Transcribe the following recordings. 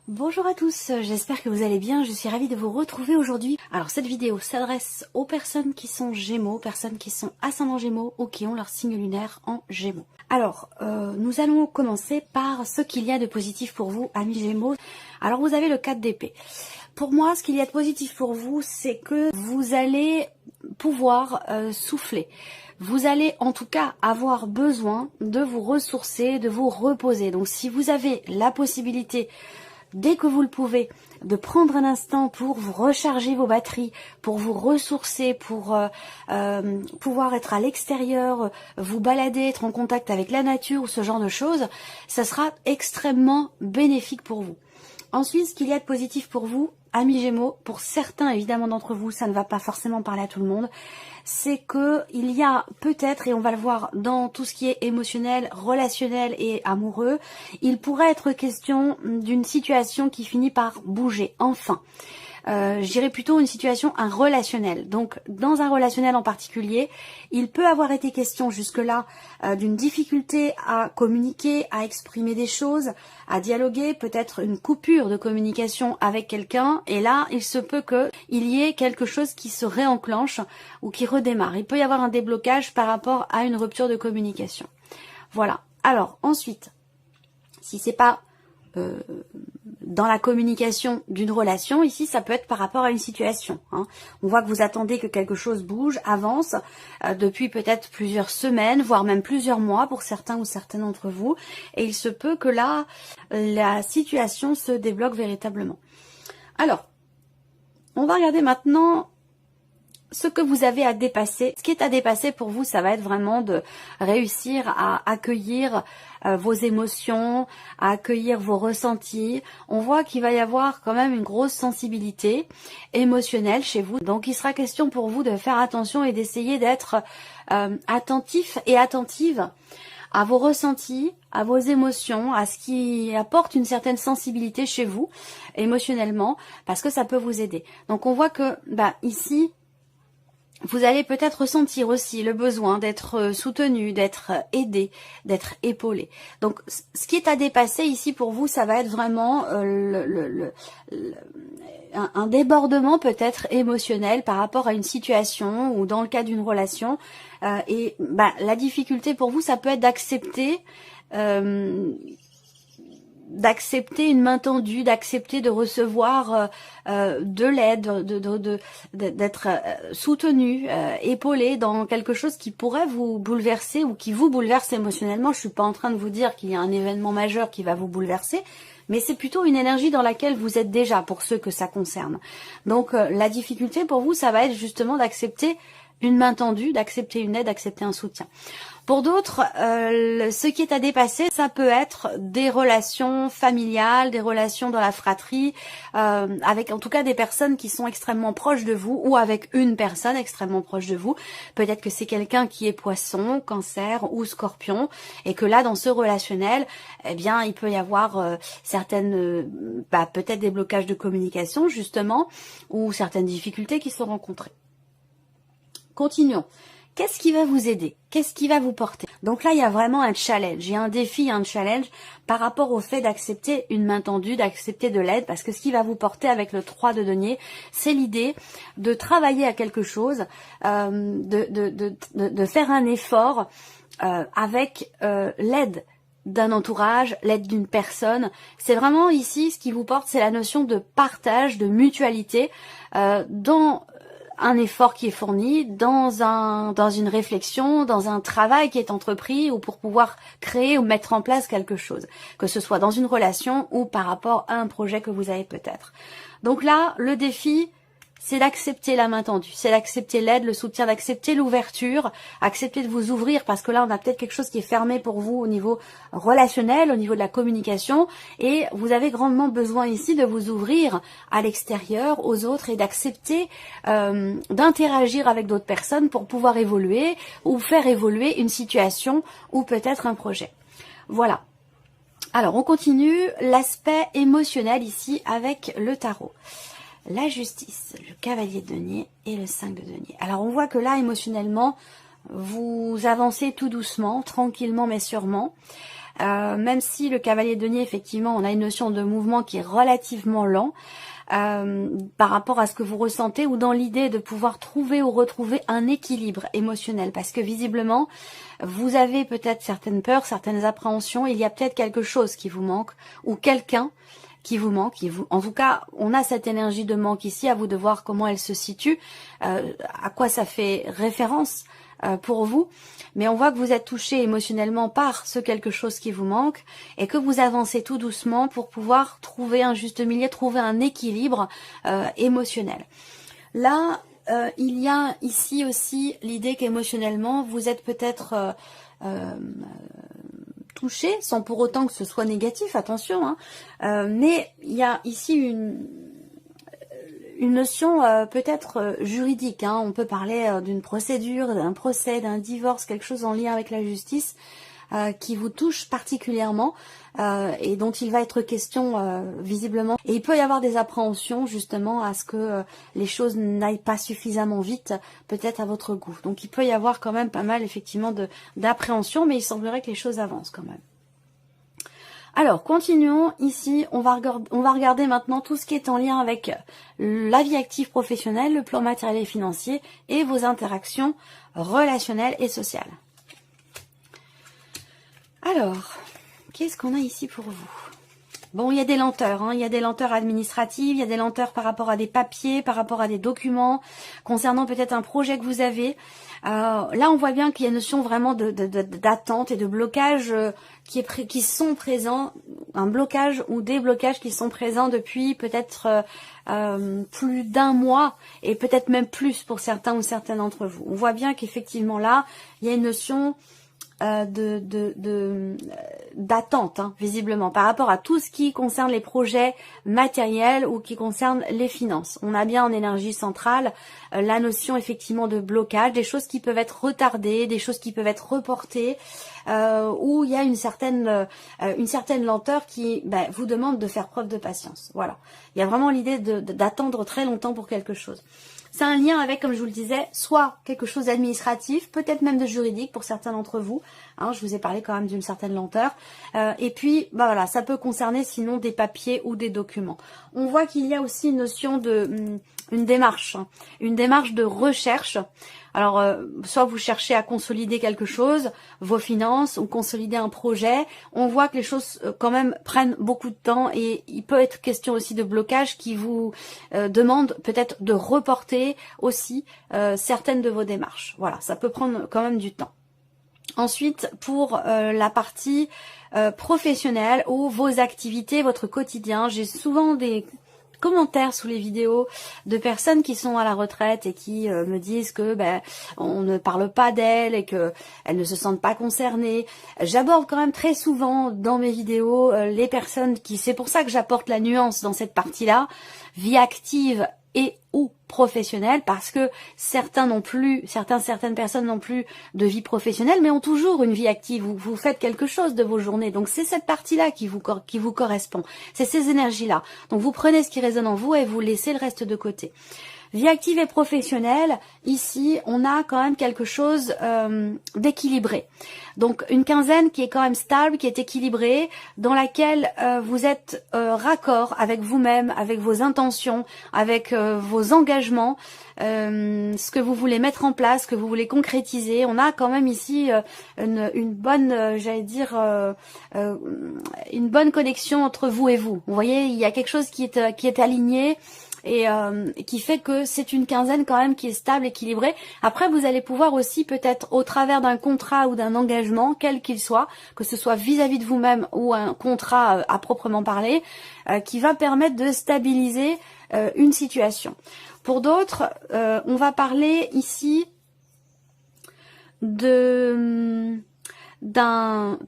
Bonjour à tous, j'espère que vous allez bien, je suis ravie de vous retrouver aujourd'hui. Alors cette vidéo s'adresse aux personnes qui sont Gémeaux, personnes qui sont ascendant Gémeaux ou qui ont leur signe lunaire en Gémeaux. Alors, nous allons commencer par ce qu'il y a de positif pour vous, amis Gémeaux. Alors vous avez le 4 d'épée. Pour moi, ce qu'il y a de positif pour vous, c'est que vous allez pouvoir souffler. Vous allez en tout cas avoir besoin de vous ressourcer, de vous reposer. Donc si vous avez la possibilité, dès que vous le pouvez, de prendre un instant pour vous recharger vos batteries, pour vous ressourcer, pour pouvoir être à l'extérieur, vous balader, être en contact avec la nature ou ce genre de choses, ça sera extrêmement bénéfique pour vous. Ensuite, ce qu'il y a de positif pour vous, amis Gémeaux, pour certains évidemment d'entre vous, ça ne va pas forcément parler à tout le monde, c'est que il y a peut-être, et on va le voir dans tout ce qui est émotionnel, relationnel et amoureux, il pourrait être question d'une situation qui finit par bouger, enfin. Je dirais plutôt une situation, un relationnel. Donc, dans un relationnel en particulier, il peut avoir été question jusque-là d'une difficulté à communiquer, à exprimer des choses, à dialoguer, peut-être une coupure de communication avec quelqu'un. Et là, il se peut qu'il y ait quelque chose qui se réenclenche ou qui redémarre. Il peut y avoir un déblocage par rapport à une rupture de communication. Voilà. Alors, ensuite, si c'est pas dans la communication d'une relation, ici ça peut être par rapport à une situation. On voit que vous attendez que quelque chose bouge, avance, depuis peut-être plusieurs semaines, voire même plusieurs mois pour certains ou certaines d'entre vous, et il se peut que là, la situation se débloque véritablement. Alors, on va regarder maintenant ce que vous avez à dépasser. Ce qui est à dépasser pour vous, ça va être vraiment de réussir à accueillir vos émotions, à accueillir vos ressentis. On voit qu'il va y avoir quand même une grosse sensibilité émotionnelle chez vous. Donc il sera question pour vous de faire attention et d'essayer d'être attentif et attentive à vos ressentis, à vos émotions, à ce qui apporte une certaine sensibilité chez vous, émotionnellement, parce que ça peut vous aider. Donc on voit que ici, vous allez peut-être ressentir aussi le besoin d'être soutenu, d'être aidé, d'être épaulé. Donc, ce qui est à dépasser ici pour vous, ça va être vraiment un débordement peut-être émotionnel par rapport à une situation ou dans le cas d'une relation. La difficulté pour vous, ça peut être d'accepter une main tendue, d'accepter de recevoir de l'aide, d'être soutenu, épaulé dans quelque chose qui pourrait vous bouleverser ou qui vous bouleverse émotionnellement. Je suis pas en train de vous dire qu'il y a un événement majeur qui va vous bouleverser, mais c'est plutôt une énergie dans laquelle vous êtes déjà pour ceux que ça concerne. Donc la difficulté pour vous, ça va être justement d'accepter une main tendue, d'accepter une aide, d'accepter un soutien. Pour d'autres, ce qui est à dépasser, ça peut être des relations familiales, des relations dans la fratrie, avec en tout cas des personnes qui sont extrêmement proches de vous ou avec une personne extrêmement proche de vous. Peut-être que c'est quelqu'un qui est poisson, cancer ou scorpion et que là, dans ce relationnel, eh bien, il peut y avoir certaines, peut-être des blocages de communication justement ou certaines difficultés qui sont rencontrées. Continuons. Qu'est-ce qui va vous aider? Qu'est-ce qui va vous porter? Donc là, il y a vraiment un challenge. Il y a un défi, un challenge par rapport au fait d'accepter une main tendue, d'accepter de l'aide, parce que ce qui va vous porter avec le 3 de denier, c'est l'idée de travailler à quelque chose, de faire un effort avec l'aide d'un entourage, l'aide d'une personne. C'est vraiment ici, ce qui vous porte, c'est la notion de partage, de mutualité dans un effort qui est fourni, dans une réflexion, dans un travail qui est entrepris ou pour pouvoir créer ou mettre en place quelque chose, que ce soit dans une relation ou par rapport à un projet que vous avez peut-être. Donc là, le défi, c'est d'accepter la main tendue, c'est d'accepter l'aide, le soutien, d'accepter l'ouverture, accepter de vous ouvrir parce que là on a peut-être quelque chose qui est fermé pour vous au niveau relationnel, au niveau de la communication et vous avez grandement besoin ici de vous ouvrir à l'extérieur, aux autres et d'accepter d'interagir avec d'autres personnes pour pouvoir évoluer ou faire évoluer une situation ou peut-être un projet. Voilà. Alors on continue l'aspect émotionnel ici avec le tarot. La justice, le cavalier de denier et le 5 de denier. Alors on voit que là émotionnellement vous avancez tout doucement, tranquillement mais sûrement. même si le cavalier de denier, effectivement, on a une notion de mouvement qui est relativement lent, par rapport à ce que vous ressentez, ou dans l'idée de pouvoir trouver ou retrouver un équilibre émotionnel, parce que visiblement vous avez peut-être certaines peurs, certaines appréhensions, il y a peut-être quelque chose qui vous manque, ou quelqu'un qui vous manque. En tout cas, on a cette énergie de manque ici, à vous de voir comment elle se situe, à quoi ça fait référence pour vous, mais on voit que vous êtes touché émotionnellement par ce quelque chose qui vous manque et que vous avancez tout doucement pour pouvoir trouver un juste milieu, trouver un équilibre émotionnel. Là, il y a ici aussi l'idée qu'émotionnellement, vous êtes peut-être touché, sans pour autant que ce soit négatif, attention, hein, mais il y a ici une notion peut-être juridique, hein. On peut parler d'une procédure, d'un procès, d'un divorce, quelque chose en lien avec la justice qui vous touche particulièrement et dont il va être question visiblement. Et il peut y avoir des appréhensions justement à ce que les choses n'aillent pas suffisamment vite, peut-être à votre goût. Donc il peut y avoir quand même pas mal effectivement d'appréhension, mais il semblerait que les choses avancent quand même. Alors, continuons. Ici, on va regarder maintenant tout ce qui est en lien avec la vie active professionnelle, le plan matériel et financier et vos interactions relationnelles et sociales. Alors, qu'est-ce qu'on a ici pour vous? Bon, il y a des lenteurs, hein. Il y a des lenteurs administratives, il y a des lenteurs par rapport à des papiers, par rapport à des documents, concernant peut-être un projet que vous avez. Là, on voit bien qu'il y a une notion vraiment d'attente et de blocage qui sont présents, un blocage ou des blocages qui sont présents depuis peut-être plus d'un mois et peut-être même plus pour certains ou certaines d'entre vous. On voit bien qu'effectivement là, il y a une notion d'attente, hein, visiblement, par rapport à tout ce qui concerne les projets matériels ou qui concerne les finances. On a bien en énergie centrale la notion effectivement de blocage, des choses qui peuvent être retardées, des choses qui peuvent être reportées, où il y a une certaine lenteur qui vous demande de faire preuve de patience. Voilà. Il y a vraiment l'idée d'attendre très longtemps pour quelque chose. C'est un lien avec, comme je vous le disais, soit quelque chose d'administratif, peut-être même de juridique pour certains d'entre vous. Hein, je vous ai parlé quand même d'une certaine lenteur. Et puis, voilà, ça peut concerner sinon des papiers ou des documents. On voit qu'il y a aussi une notion une démarche de recherche. Alors, soit vous cherchez à consolider quelque chose, vos finances, ou consolider un projet. On voit que les choses quand même prennent beaucoup de temps et il peut être question aussi de blocage qui vous demande peut-être de reporter aussi certaines de vos démarches. Voilà, ça peut prendre quand même du temps. Ensuite, pour la partie professionnelle ou vos activités, votre quotidien, j'ai souvent des commentaires sous les vidéos de personnes qui sont à la retraite et qui me disent que on ne parle pas d'elles et que elles ne se sentent pas concernées. J'aborde quand même très souvent dans mes vidéos les personnes c'est pour ça que j'apporte la nuance dans cette partie-là, vie active et ou professionnelle, parce que certaines personnes n'ont plus de vie professionnelle, mais ont toujours une vie active. Vous faites quelque chose de vos journées, donc c'est cette partie-là qui vous correspond. C'est ces énergies-là. Donc vous prenez ce qui résonne en vous et vous laissez le reste de côté. Vie active et professionnelle, ici, on a quand même quelque chose d'équilibré. Donc, une quinzaine qui est quand même stable, qui est équilibrée, dans laquelle vous êtes raccord avec vous-même, avec vos intentions, avec vos engagements, ce que vous voulez mettre en place, ce que vous voulez concrétiser. On a quand même ici une bonne, une bonne connexion entre vous et vous. Vous voyez, il y a quelque chose qui est aligné, et qui fait que c'est une quinzaine quand même qui est stable, équilibrée. Après, vous allez pouvoir aussi peut-être au travers d'un contrat ou d'un engagement, quel qu'il soit, que ce soit vis-à-vis de vous-même ou un contrat à proprement parler, qui va permettre de stabiliser une situation. Pour d'autres, on va parler ici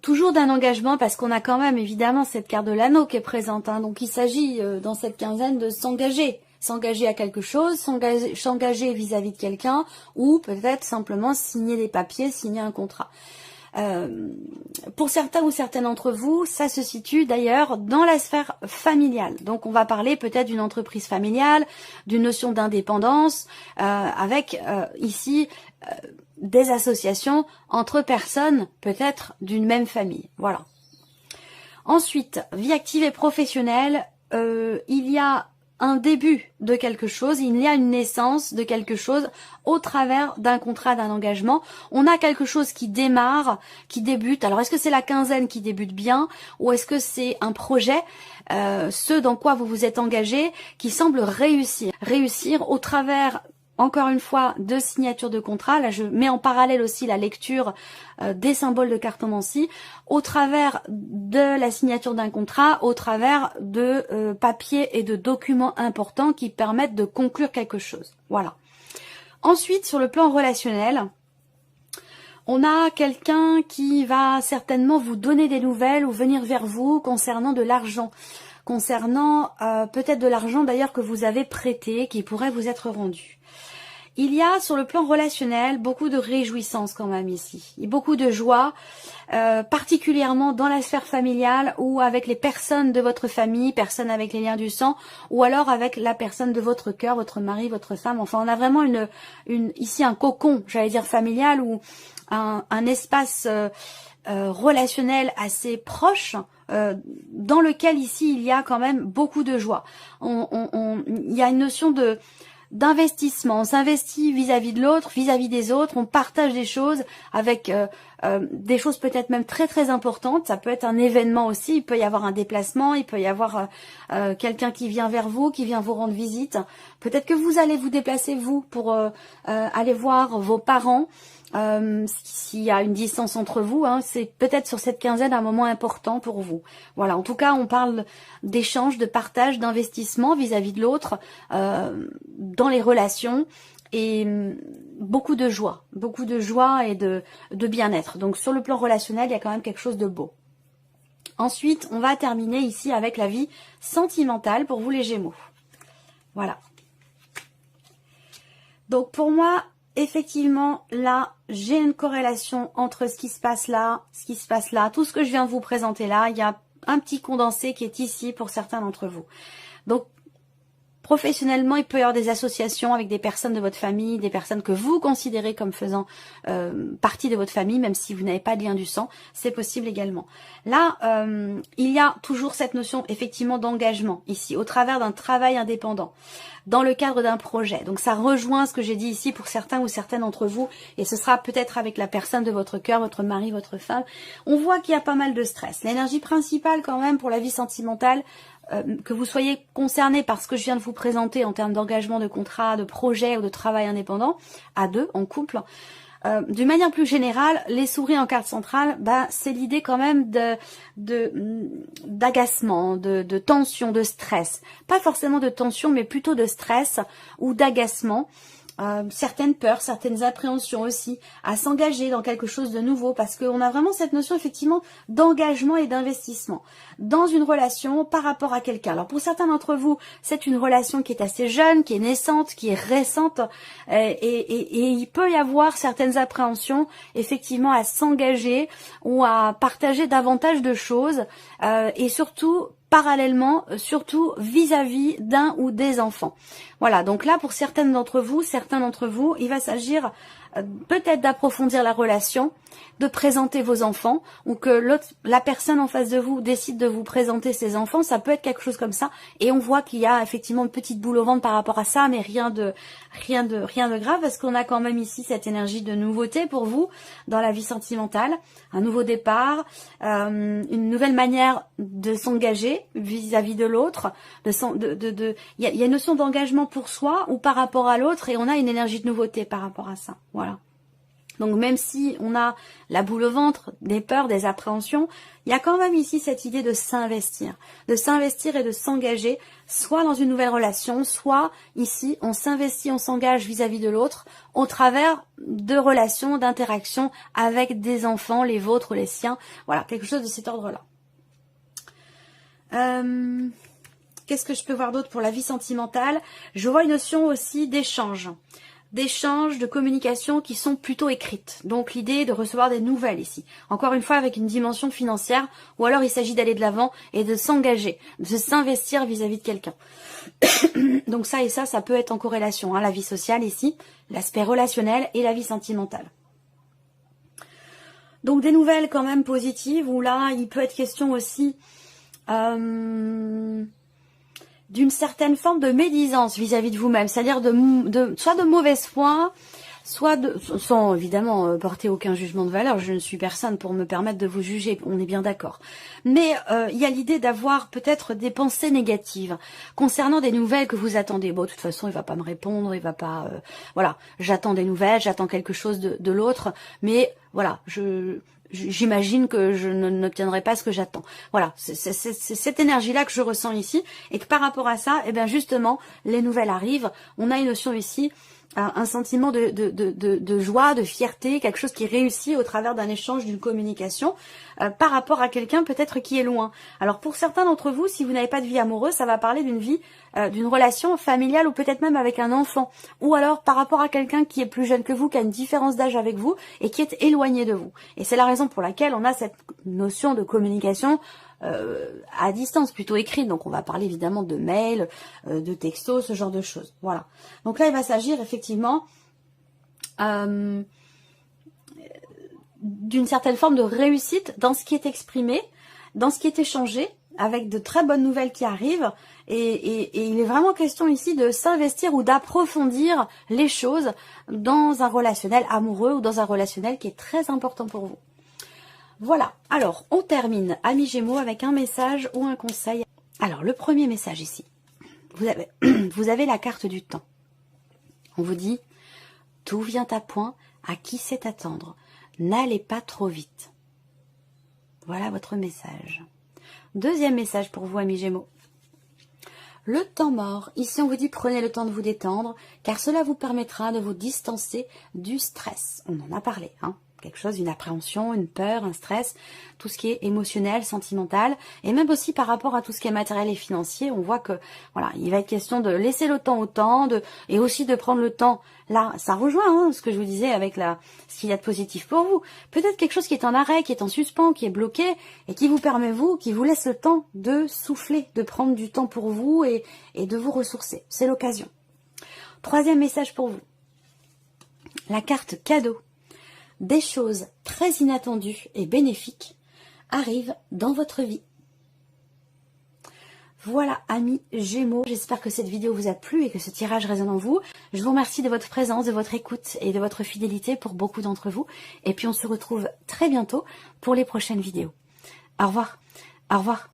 toujours d'un engagement, parce qu'on a quand même évidemment cette carte de l'anneau qui est présente, hein. Donc il s'agit dans cette quinzaine de s'engager à quelque chose, s'engager vis-à-vis de quelqu'un, ou peut-être simplement signer des papiers, signer un contrat. Pour certains ou certaines d'entre vous, ça se situe d'ailleurs dans la sphère familiale. Donc on va parler peut-être d'une entreprise familiale, d'une notion d'indépendance, avec ici des associations entre personnes peut-être d'une même famille. Voilà. Ensuite, vie active et professionnelle, il y a un début de quelque chose, il y a une naissance de quelque chose au travers d'un contrat, d'un engagement. On a quelque chose qui démarre, qui débute. Alors, est-ce que c'est la quinzaine qui débute bien ou est-ce que c'est un projet, ce dans quoi vous vous êtes engagé, qui semble réussir? Réussir au travers, encore une fois, de signature de contrat. Là, je mets en parallèle aussi la lecture des symboles de cartomancie, au travers de la signature d'un contrat, au travers de papiers et de documents importants qui permettent de conclure quelque chose. Voilà. Ensuite, sur le plan relationnel, on a quelqu'un qui va certainement vous donner des nouvelles ou venir vers vous concernant de l'argent. Concernant peut-être de l'argent d'ailleurs que vous avez prêté, qui pourrait vous être rendu. Il y a sur le plan relationnel beaucoup de réjouissance quand même ici, et beaucoup de joie, particulièrement dans la sphère familiale ou avec les personnes de votre famille, personnes avec les liens du sang, ou alors avec la personne de votre cœur, votre mari, votre femme. Enfin, on a vraiment ici un cocon, j'allais dire familial, ou un espace relationnel assez proche, dans lequel ici il y a quand même beaucoup de joie. Il y a une notion d'investissement, on s'investit vis-à-vis de l'autre, vis-à-vis des autres, on partage des choses avec des choses peut-être même très très importantes. Ça peut être un événement aussi, il peut y avoir un déplacement, il peut y avoir quelqu'un qui vient vers vous, qui vient vous rendre visite. Peut-être que vous allez vous déplacer vous pour aller voir vos parents. S'il y a une distance entre vous, hein, c'est peut-être sur cette quinzaine un moment important pour vous. Voilà, en tout cas, on parle d'échange, de partage, d'investissement vis-à-vis de l'autre, dans les relations, et beaucoup de joie et de bien-être. Donc sur le plan relationnel, il y a quand même quelque chose de beau. Ensuite, on va terminer ici avec la vie sentimentale pour vous les Gémeaux. Voilà. Donc pour moi, effectivement, là, j'ai une corrélation entre ce qui se passe là, tout ce que je viens de vous présenter là. Il y a un petit condensé qui est ici pour certains d'entre vous. Donc, professionnellement, il peut y avoir des associations avec des personnes de votre famille, des personnes que vous considérez comme faisant partie de votre famille, même si vous n'avez pas de lien du sang, c'est possible également. Là, il y a toujours cette notion effectivement d'engagement ici, au travers d'un travail indépendant, dans le cadre d'un projet. Donc ça rejoint ce que j'ai dit ici pour certains ou certaines d'entre vous, et ce sera peut-être avec la personne de votre cœur, votre mari, votre femme. On voit qu'il y a pas mal de stress. L'énergie principale quand même pour la vie sentimentale, que vous soyez concerné par ce que je viens de vous présenter en termes d'engagement, de contrat, de projet ou de travail indépendant, à deux, en couple, d'une manière plus générale, les souris en carte centrale, c'est l'idée quand même d'agacement, de tension, de stress. Pas forcément de tension, mais plutôt de stress ou d'agacement. Certaines peurs, certaines appréhensions aussi, à s'engager dans quelque chose de nouveau, parce qu'on a vraiment cette notion effectivement d'engagement et d'investissement dans une relation par rapport à quelqu'un. Alors pour certains d'entre vous, c'est une relation qui est assez jeune, qui est naissante, qui est récente, et il peut y avoir certaines appréhensions effectivement à s'engager ou à partager davantage de choses, et surtout parallèlement, surtout vis-à-vis d'un ou des enfants. Voilà, donc là, pour certains d'entre vous, il va s'agir peut-être d'approfondir la relation, de présenter vos enfants, ou que la personne en face de vous décide de vous présenter ses enfants. Ça peut être quelque chose comme ça, et on voit qu'il y a effectivement une petite boule au ventre par rapport à ça, mais rien de grave, parce qu'on a quand même ici cette énergie de nouveauté pour vous dans la vie sentimentale, un nouveau départ, une nouvelle manière de s'engager vis-à-vis de l'autre, il y a une notion d'engagement pour soi ou par rapport à l'autre, et on a une énergie de nouveauté par rapport à ça. Voilà. Donc même si on a la boule au ventre, des peurs, des appréhensions, il y a quand même ici cette idée de s'investir et de s'engager, soit dans une nouvelle relation, soit ici on s'investit, on s'engage vis-à-vis de l'autre au travers de relations, d'interactions avec des enfants, les vôtres ou les siens. Voilà, quelque chose de cet ordre-là. Qu'est-ce que je peux voir d'autre pour la vie sentimentale? Je vois une notion aussi d'échange, de communication qui sont plutôt écrites. Donc l'idée de recevoir des nouvelles ici. Encore une fois avec une dimension financière, ou alors il s'agit d'aller de l'avant et de s'engager, de s'investir vis-à-vis de quelqu'un. Donc ça et ça peut être en corrélation, hein, la vie sociale ici, l'aspect relationnel et la vie sentimentale. Donc des nouvelles quand même positives, où là, il peut être question aussi d'une certaine forme de médisance vis-à-vis de vous-même, c'est-à-dire soit de mauvaise foi, soit sans évidemment porter aucun jugement de valeur. Je ne suis personne pour me permettre de vous juger, on est bien d'accord. Mais il y a l'idée d'avoir peut-être des pensées négatives concernant des nouvelles que vous attendez. Bon, de toute façon, il va pas me répondre, il va pas... voilà, j'attends des nouvelles, j'attends quelque chose de l'autre, mais voilà, j'imagine que je n'obtiendrai pas ce que j'attends. Voilà, c'est cette énergie-là que je ressens ici, et que par rapport à ça, eh bien justement, les nouvelles arrivent. On a une notion ici, un sentiment de joie, de fierté, quelque chose qui réussit au travers d'un échange, d'une communication, par rapport à quelqu'un peut-être qui est loin. Alors pour certains d'entre vous, si vous n'avez pas de vie amoureuse, ça va parler d'une vie, d'une relation familiale, ou peut-être même avec un enfant, ou alors par rapport à quelqu'un qui est plus jeune que vous, qui a une différence d'âge avec vous, et qui est éloigné de vous. Et c'est la raison pour laquelle on a cette notion de communication à distance, plutôt écrite. Donc on va parler évidemment de mails, de textos, ce genre de choses. Voilà. Donc là, il va s'agir effectivement d'une certaine forme de réussite dans ce qui est exprimé, dans ce qui est échangé, avec de très bonnes nouvelles qui arrivent. Et il est vraiment question ici de s'investir ou d'approfondir les choses dans un relationnel amoureux ou dans un relationnel qui est très important pour vous. Voilà, alors on termine, amis Gémeaux, avec un message ou un conseil. Alors le premier message ici, vous avez la carte du temps. On vous dit, tout vient à point, à qui sait attendre. N'allez pas trop vite. Voilà votre message. Deuxième message pour vous, amis Gémeaux. Le temps mort. Ici, on vous dit, prenez le temps de vous détendre, car cela vous permettra de vous distancer du stress. On en a parlé, hein. Quelque chose, une appréhension, une peur, un stress, tout ce qui est émotionnel, sentimental, et même aussi par rapport à tout ce qui est matériel et financier. On voit que, voilà, il va être question de laisser le temps au temps, et aussi de prendre le temps. Là, ça rejoint hein, ce que je vous disais avec ce qu'il y a de positif pour vous. Peut-être quelque chose qui est en arrêt, qui est en suspens, qui est bloqué, et qui vous permet, qui vous laisse le temps de souffler, de prendre du temps pour vous et de vous ressourcer. C'est l'occasion. Troisième message pour vous. La carte cadeau. Des choses très inattendues et bénéfiques arrivent dans votre vie. Voilà, amis Gémeaux, j'espère que cette vidéo vous a plu et que ce tirage résonne en vous. Je vous remercie de votre présence, de votre écoute et de votre fidélité pour beaucoup d'entre vous. Et puis on se retrouve très bientôt pour les prochaines vidéos. Au revoir. Au revoir.